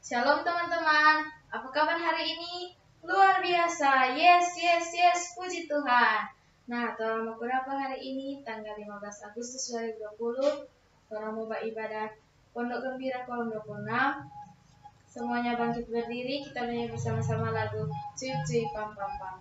Shalom teman-teman, apa kabar hari ini? Luar biasa, yes, puji Tuhan. Nah, Torang mau berapa hari ini? Tanggal 15 Agustus 2020 Torang mau beribadah Pondok Gembira Kolom 26. Semuanya bangkit berdiri, kita nyanyi bersama-sama lagu Cuy Cuy Pam Pam Pam.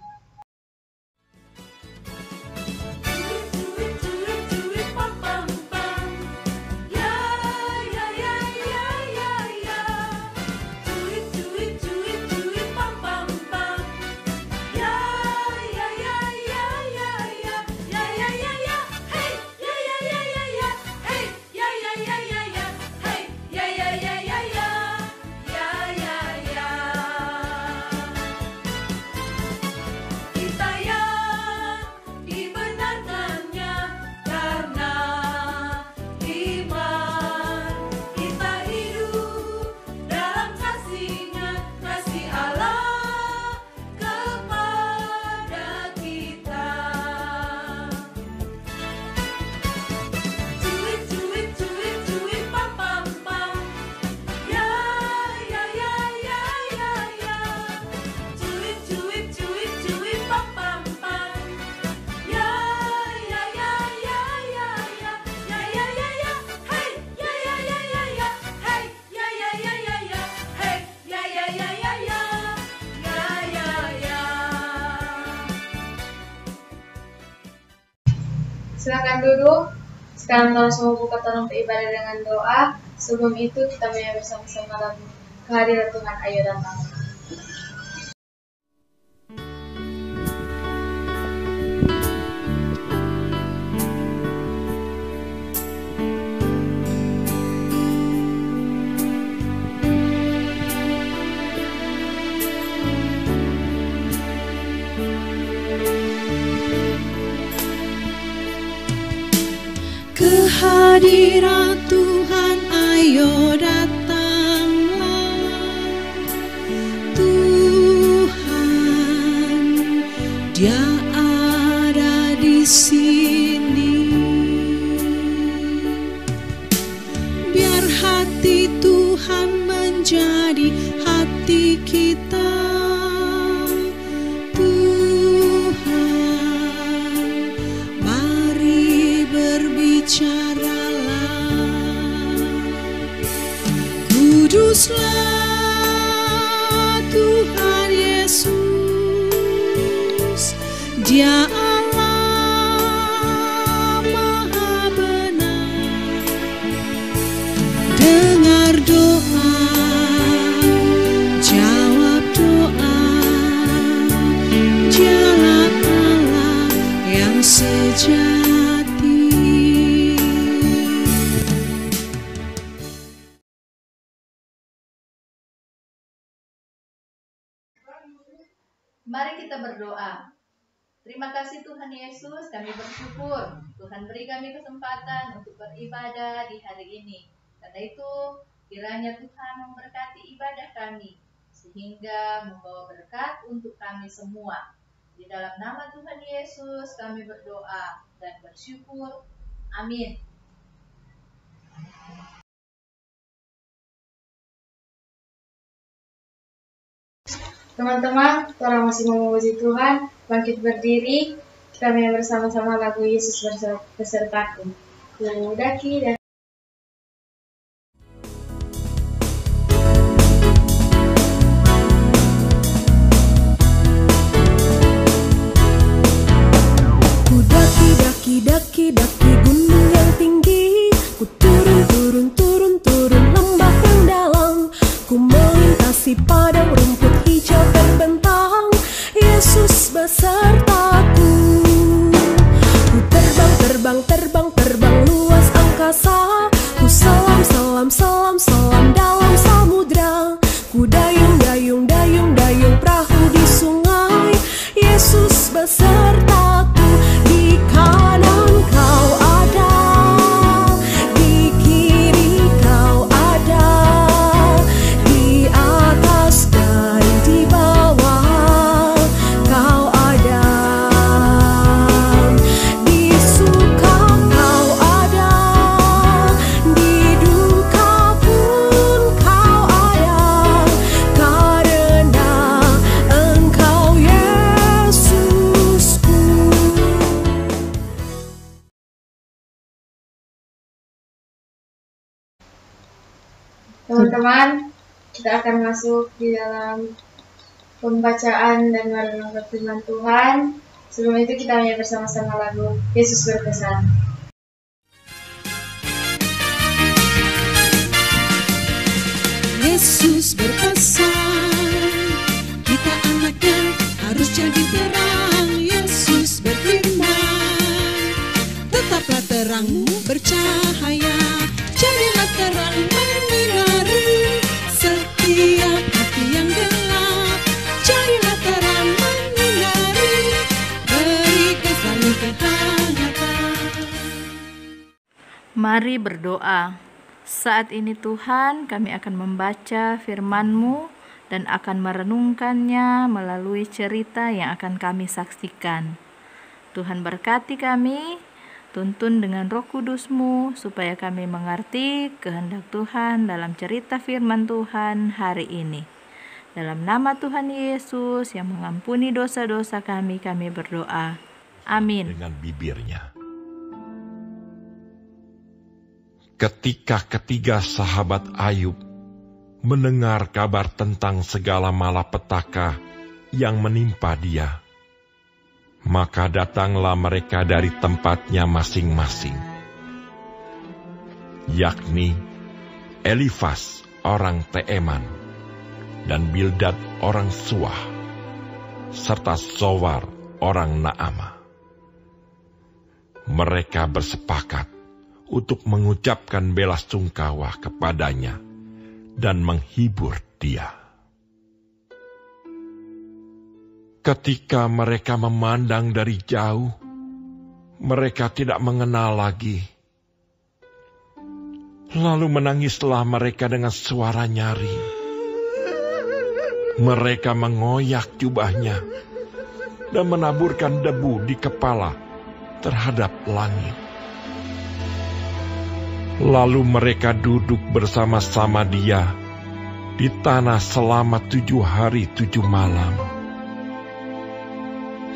Silakan duduk. Sekarang Torang semua buka Torang beribadah dengan doa. Sebelum itu kita menyanyi bersama-sama lagu Kehadiran Tuhan, ayo datang. Kehadiran Tuhan, ayo datanglah. Tuhan, Dia ada di sini. Biar hati Tuhan menjadi hati kita. Kuduslah Tuhan Yesus, Dia Allah Maha benar. Dengar doa, jawab doa, Dialah Allah yang sejati. Mari kita berdoa. Terima kasih Tuhan Yesus, kami bersyukur Tuhan beri kami kesempatan untuk beribadah di hari ini. Karena itu kiranya Tuhan memberkati ibadah kami sehingga membawa berkat untuk kami semua. Di dalam nama Tuhan Yesus kami berdoa dan bersyukur. Amin. Teman-teman, Torang masih memuji Tuhan, bangkit berdiri, kita menyanyi bersama-sama lagu Yesus besertaku. Ku daki dan Ku daki gunung yang tinggi, ku turun lembah yang dalam, ku melintasi padang rumput hijau terbentang, Yesus besertaku. Ku terbang luas angkasa, Teman-teman, kita akan masuk di dalam pembacaan dan merenungkan firman Tuhan. Sebelum itu kita nyanyi bersama-sama lagu Yesus Berpesan. Yesus berpesan, kita anaknya harus jadi terang. Yesus berfirman, tetaplah terangmu bercahaya, jadilah terang menyinari setiap hati yang gelap. Jadilah terang menyinari, berikan selalu kehangatan. Mari berdoa. Saat ini Tuhan, kami akan membaca firman-Mu dan akan merenungkannya melalui cerita yang akan kami saksikan. Tuhan berkati kami, tuntun dengan Roh Kudus-Mu supaya kami mengerti kehendak Tuhan dalam cerita firman Tuhan hari ini. Dalam nama Tuhan Yesus yang mengampuni dosa-dosa kami berdoa. Amin. Dengan bibirnya. Ketika ketiga sahabat Ayub mendengar kabar tentang segala malapetaka yang menimpa dia, maka datanglah mereka dari tempatnya masing-masing, yakni Elifas orang Teeman dan Bildad orang Suah, serta Zowar orang Naamah. Mereka bersepakat untuk mengucapkan belasungkawa kepadanya dan menghibur dia. Ketika mereka memandang dari jauh, mereka tidak mengenal lagi. Lalu menangislah mereka dengan suara nyaring. Mereka mengoyak jubahnya dan menaburkan debu di kepala terhadap langit. Lalu mereka duduk bersama-sama dia di tanah selama 7 hari 7 malam.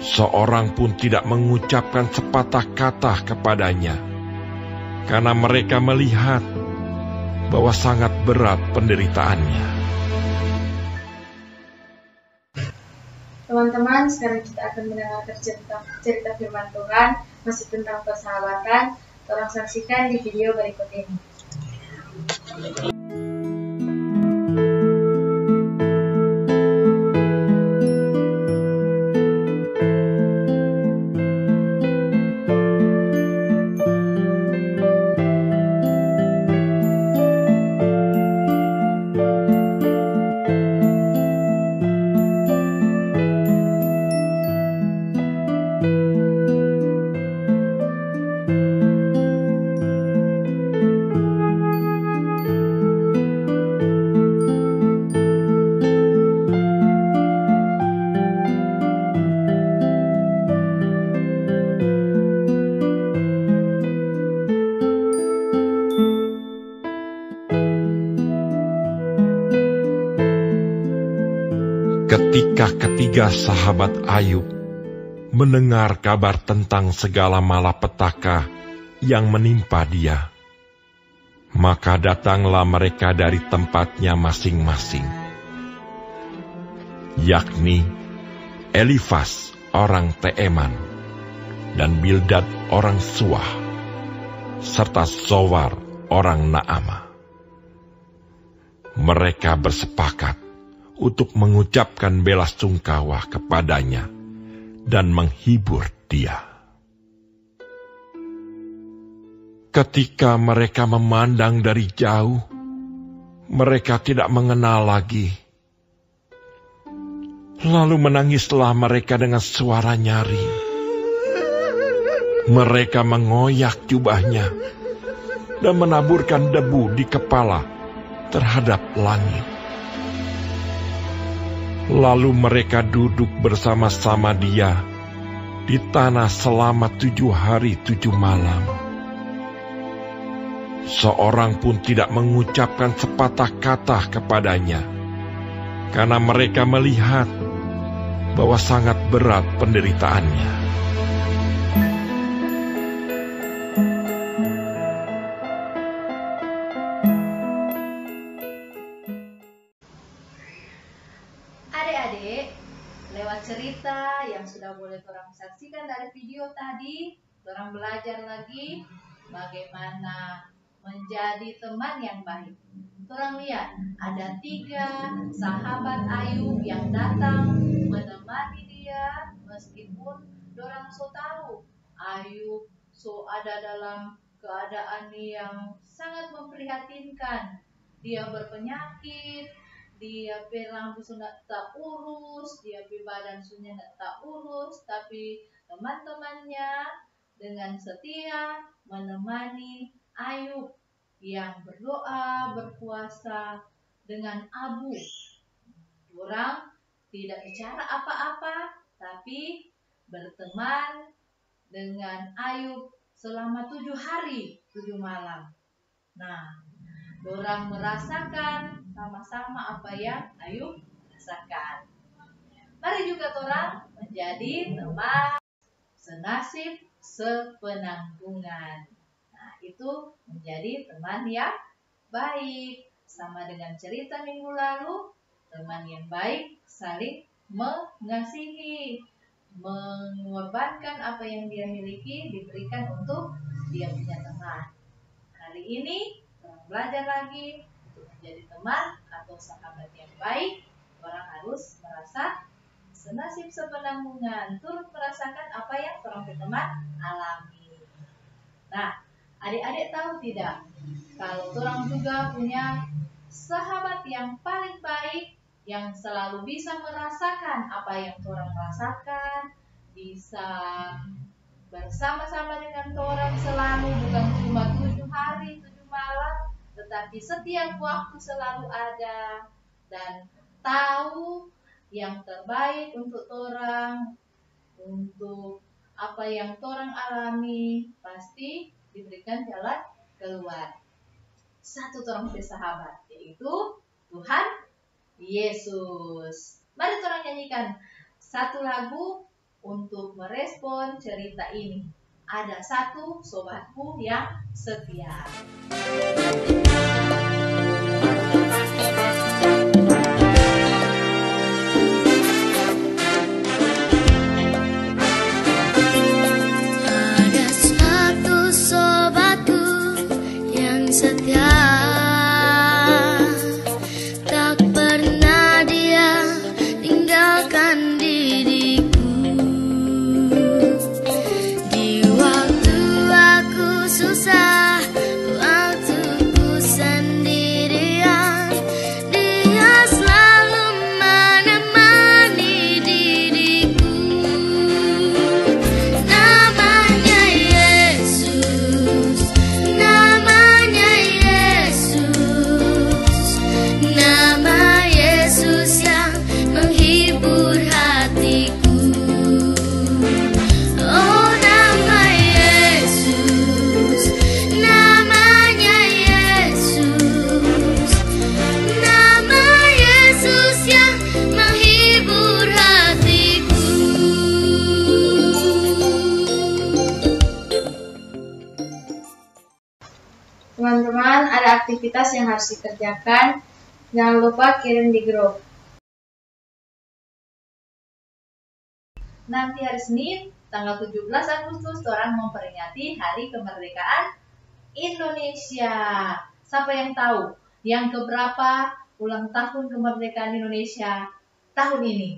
Seorang pun tidak mengucapkan sepatah kata kepadanya, karena mereka melihat bahwa sangat berat penderitaannya. Teman-teman, sekarang kita akan mendengarkan cerita firman Tuhan, masih tentang persahabatan. Tolong saksikan di video berikut ini. Ketika ketiga sahabat Ayub mendengar kabar tentang segala malapetaka yang menimpa dia, maka datanglah mereka dari tempatnya masing-masing, yakni Elifas orang Teeman dan Bildad orang Suah, serta Zowar orang Naamah. Mereka bersepakat untuk mengucapkan belasungkawa kepadanya dan menghibur dia. Ketika mereka memandang dari jauh, mereka tidak mengenal lagi. Lalu menangislah mereka dengan suara nyaring. Mereka mengoyak jubahnya dan menaburkan debu di kepala terhadap langit. Lalu mereka duduk bersama-sama dia di tanah selama 7 hari 7 malam. Seorang pun tidak mengucapkan sepatah kata kepadanya, karena mereka melihat bahwa sangat berat penderitaannya. orang saksikan dari video tadi, orang belajar lagi bagaimana menjadi teman yang baik. Orang lihat ada 3 sahabat Ayub yang datang menemani dia meskipun orang so tahu Ayub so ada dalam keadaan yang sangat memprihatinkan. Dia berpenyakit, dia rambut sudah tak urus, dia badan sudah tak urus, tapi teman-temannya dengan setia menemani Ayub yang berdoa, berpuasa dengan abu. Orang tidak bicara apa-apa, tapi berteman dengan Ayub selama 7 hari, 7 malam. Nah, orang merasakan sama-sama apa yang Ayub rasakan. Mari juga orang menjadi teman senasib, sepenanggungan. Nah, itu menjadi teman yang baik. Sama dengan cerita minggu lalu, teman yang baik saling mengasihi, mengorbankan apa yang dia miliki, diberikan untuk dia punya teman. Hari ini orang belajar lagi untuk menjadi teman atau sahabat yang baik. Orang harus merasa senasib sepenanggungan, turut merasakan apa yang orang berteman alami. Nah, adik-adik tahu tidak, kalau orang juga punya sahabat yang paling baik, yang selalu bisa merasakan apa yang orang rasakan, bisa bersama-sama dengan orang selalu, bukan cuma 7 hari, 7 malam, tetapi setiap waktu selalu ada dan tahu yang terbaik untuk orang, untuk apa yang orang alami, pasti diberikan jalan keluar. Satu orang bersahabat, yaitu Tuhan Yesus. Mari orang nyanyikan satu lagu untuk merespon cerita ini. Ada satu sobatku yang setia. Ada satu sobatku yang setia, tak pernah dia tinggalkan diriku. Di waktu aku susah, waktu ku sendirian, dia selalu menemani diriku. Namanya Yesus, namanya Yesus, nama Yesus yang menghibur hatiku. Oh, nama Yesus, namanya Yesus, nama Yesus yang menghibur hatiku. Teman-teman, ada aktivitas yang harus dikerjakan. Jangan lupa kirim di grup. Nanti hari Senin, tanggal 17 Agustus, orang memperingati Hari Kemerdekaan Indonesia. Siapa yang tahu yang keberapa ulang tahun kemerdekaan Indonesia tahun ini?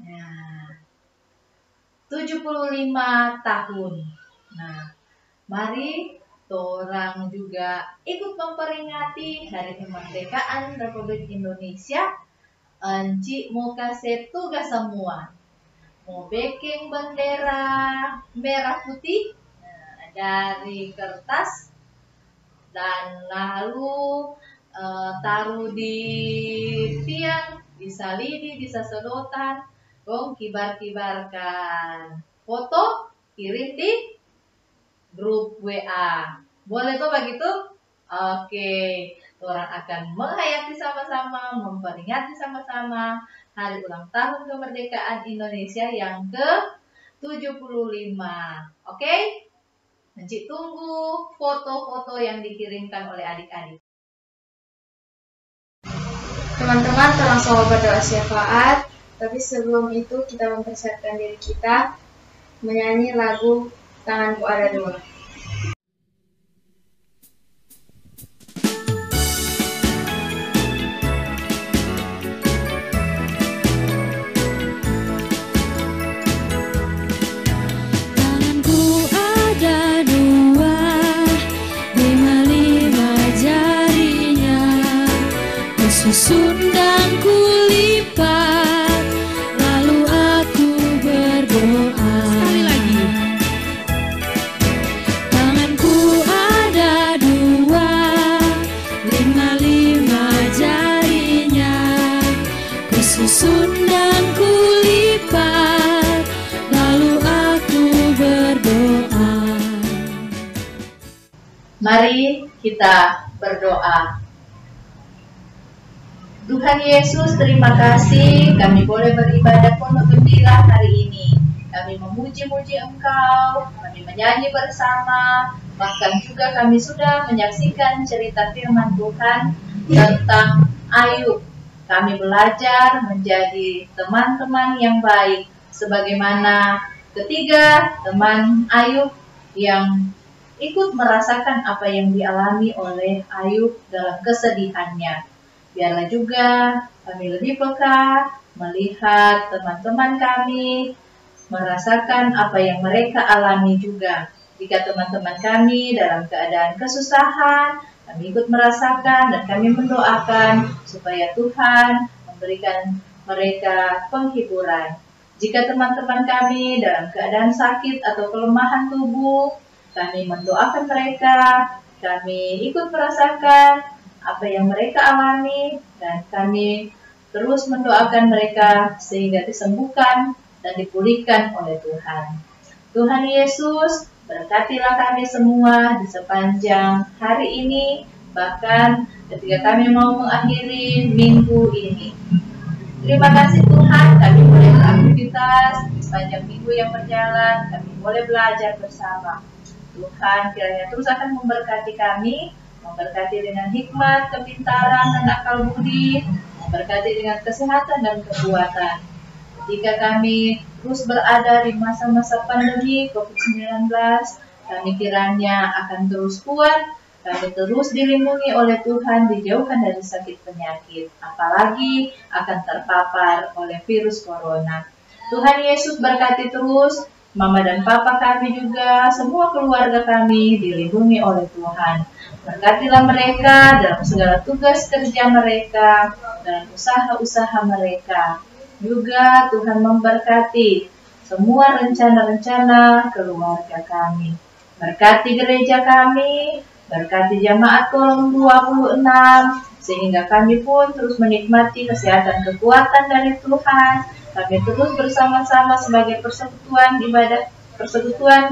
Nah, 75 tahun. Nah, mari orang juga ikut memperingati Hari Kemerdekaan Republik Indonesia. Enci mau kasih tugas semua. Mau bikin bendera merah putih dari kertas dan lalu taruh di tiang, bisa lidi, bisa sedotan, kibar-kibarkan. Foto kirim di grup WA. Boleh kok begitu? Oke, orang akan menghayati sama-sama, memperingati sama-sama Hari Ulang Tahun Kemerdekaan Indonesia yang ke-75. Oke? Encik tunggu foto-foto yang dikirimkan oleh adik-adik. Teman-teman, tolong selalu berdoa syafaat. Tapi sebelum itu kita mempersiapkan diri kita. menyanyi lagu Tanganku Ada Dua. Tanganku ada dua, 5 jarinya, kususun dan kulipat, lalu aku berdoa. Sekali lagi. Tanganku ada dua, 5 jarinya, kususun dan kulipat, lalu aku berdoa. Mari kita berdoa. Tuhan Yesus, terima kasih kami boleh beribadah penuh gembira hari ini. Kami memuji-muji Engkau, kami menyanyi bersama, bahkan juga kami sudah menyaksikan cerita firman Tuhan tentang Ayub. Kami belajar menjadi teman-teman yang baik, sebagaimana ketiga teman Ayub yang ikut merasakan apa yang dialami oleh Ayub dalam kesedihannya. Biarlah juga kami lebih peka melihat teman-teman kami merasakan apa yang mereka alami juga. Jika teman-teman kami dalam keadaan kesusahan, kami ikut merasakan dan kami mendoakan supaya Tuhan memberikan mereka penghiburan. Jika teman-teman kami dalam keadaan sakit atau kelemahan tubuh, kami mendoakan mereka, kami ikut merasakan apa yang mereka alami, dan kami terus mendoakan mereka sehingga disembuhkan dan dipulihkan oleh Tuhan. Tuhan Yesus, berkatilah kami semua di sepanjang hari ini, bahkan ketika kami mau mengakhiri minggu ini. Terima kasih Tuhan, kami boleh beraktivitas di sepanjang minggu yang berjalan, kami boleh belajar bersama. Tuhan kiranya terus akan memberkati kami, memberkati dengan hikmat, kepintaran, dan akal budi, memberkati dengan kesehatan dan kekuatan. Ketika kami terus berada di masa-masa pandemi COVID-19, kami kiranya akan terus kuat, kami terus dilindungi oleh Tuhan, dijauhkan dari sakit penyakit, apalagi akan terpapar oleh virus corona. Tuhan Yesus berkati terus Mama dan Papa kami juga, semua keluarga kami dilindungi oleh Tuhan. Berkatilah mereka dalam segala tugas kerja mereka, dalam usaha-usaha mereka. Juga Tuhan memberkati semua rencana-rencana keluarga kami. Berkati gereja kami, berkati jamaat kolom 26, sehingga kami pun terus menikmati kesehatan kekuatan dari Tuhan. Kami terus bersama-sama sebagai persekutuan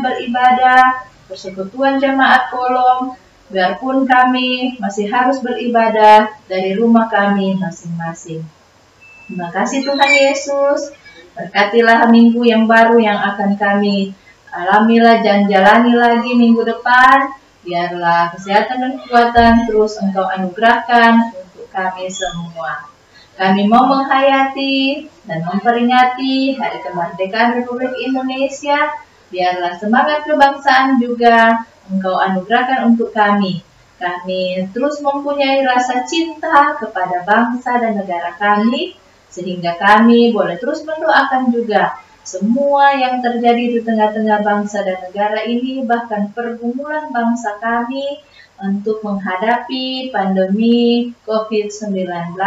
beribadah, persekutuan jamaat kolom, biarpun kami masih harus beribadah dari rumah kami masing-masing. Terima kasih Tuhan Yesus, berkatilah minggu yang baru yang akan kami alamilah dan jalani lagi minggu depan. Biarlah kesehatan dan kekuatan terus Engkau anugerahkan untuk kami semua. Kami mau menghayati dan memperingati Hari Kemerdekaan Republik Indonesia. Biarlah semangat kebangsaan juga Engkau anugerahkan untuk kami. Kami terus mempunyai rasa cinta kepada bangsa dan negara kami, sehingga kami boleh terus mendoakan juga semua yang terjadi di tengah-tengah bangsa dan negara ini, bahkan pergumulan bangsa kami untuk menghadapi pandemi COVID-19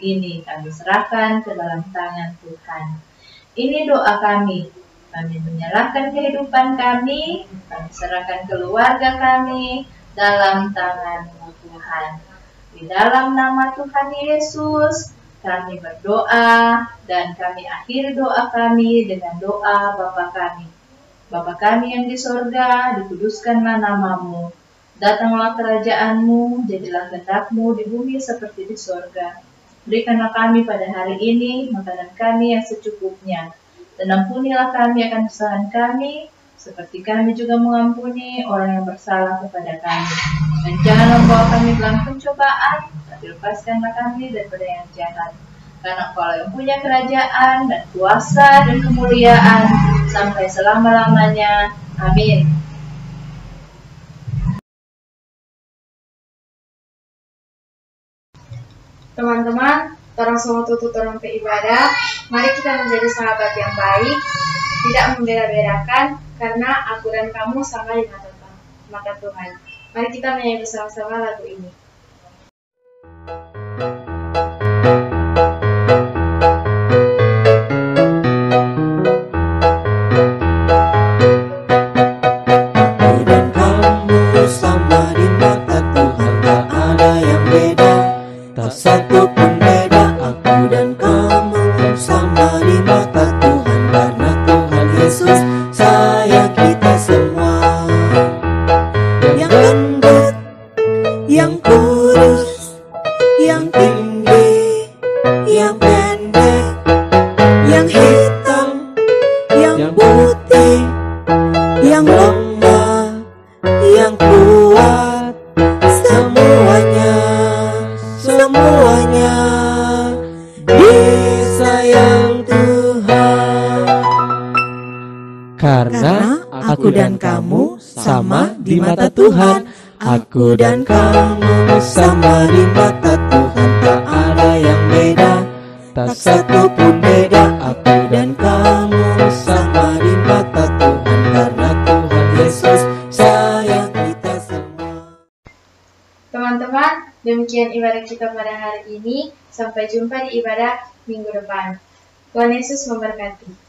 ini. Kami serahkan ke dalam tangan Tuhan. Ini doa kami. Kami menyerahkan kehidupan kami serahkan keluarga kami dalam tangan Tuhan. Di dalam nama Tuhan Yesus, kami berdoa dan kami akhiri doa kami dengan doa Bapa kami. Bapa kami yang di sorga, dikuduskanlah namamu. Datanglah kerajaanmu, jadilah kehendak-Mu di bumi seperti di sorga. Berikanlah kami pada hari ini makanan kami yang secukupnya. Dan ampunilah kami akan kesalahan kami, seperti kami juga mengampuni orang yang bersalah kepada kami. Dan jangan membawa kami dalam pencobaan, tapi lepaskanlah kami daripada yang jahat. karena Engkau yang punya kerajaan dan kuasa dan kemuliaan sampai selama-lamanya. Amin. Teman-teman, orang semua tutup orang beribadah. Mari kita menjadi sahabat yang baik, tidak membeda-bedakan, karena aku dan kamu sama di mata Tuhan. Mari kita menyanyi bersama-sama lagu ini. Aku dan kamu sama di mata Tuhan, tak ada yang beda, tak satu pun beda. Aku dan kamu sama di mata Tuhan, karena Tuhan Yesus sayang kita semua. Yang gendut, yang kurus, yang tinggi, yang pendek, yang hitam, yang putih, yang lemah, yang kuat, semuanya disayang Tuhan. Karena aku dan kamu sama di mata Tuhan. Aku dan kamu sama di mata Tuhan, tak ada yang beda, tak satu pun beda. Aku dan kamu sama di mata Tuhan, karena Tuhan Yesus sayang kita semua. Teman-teman, demikian ibadah kita pada hari ini. Sampai jumpa di ibadah minggu depan. Tuhan Yesus memberkati.